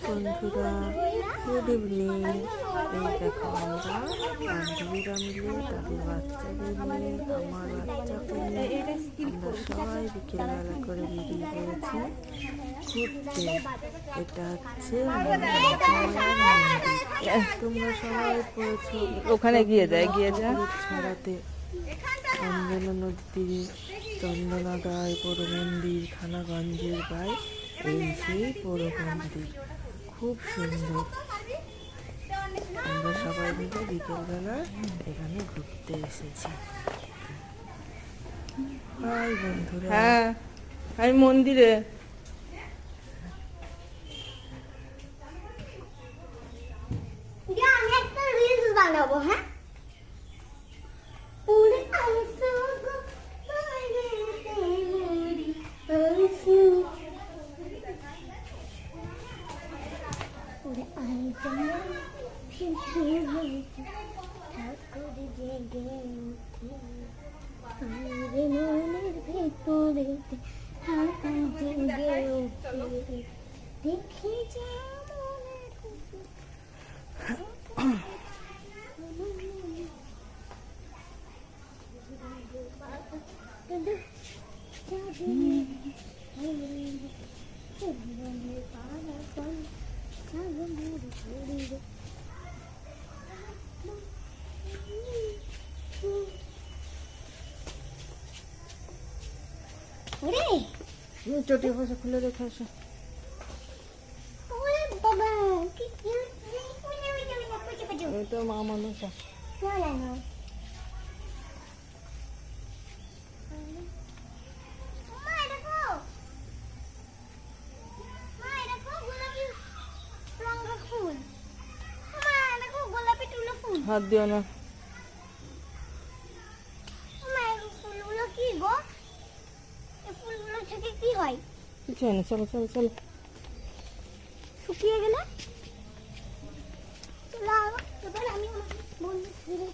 বন্ধুরা, good evening. এই দেখো আমরা বান্ধবীরা মিলে তাদের বাচ্চাদের নিয়ে, আমার বাচ্চাকে নিয়ে আমরা সবাই বিকেলবেলা করে বেরিয়ে পড়েছি ঘুরতে। এটা হচ্ছে তোমরা সবাই পড়েছো ওখানে গিয়ে যায় ছড়াতে, অঞ্জনা নদীর চন্দনা গায়ে পৌর মন্দির, খানাগঞ্জের গায়ে এই সেই পৌর মন্দির, খুব সুন্দর। আমরা সবাই মিলে বিকেলবেলা এখানে ঘুরতে এসেছি। হাই বন্ধুরা। হ্যাঁ, আমি মন্দিরে। আমি একটা রিলস বানাবো। হ্যাঁ, দেখি যা চটি ফসা খুলে রেখে আসো। বাবা ওই তো মা মানুষ। হাত দিও না। ফুলগুলো কি গো? ফুলগুলো থেকে কি হয়? কিছু হয় না, চলো চলো চলো। শুকিয়ে গেলে এবার আমি বন্ধু ফিরে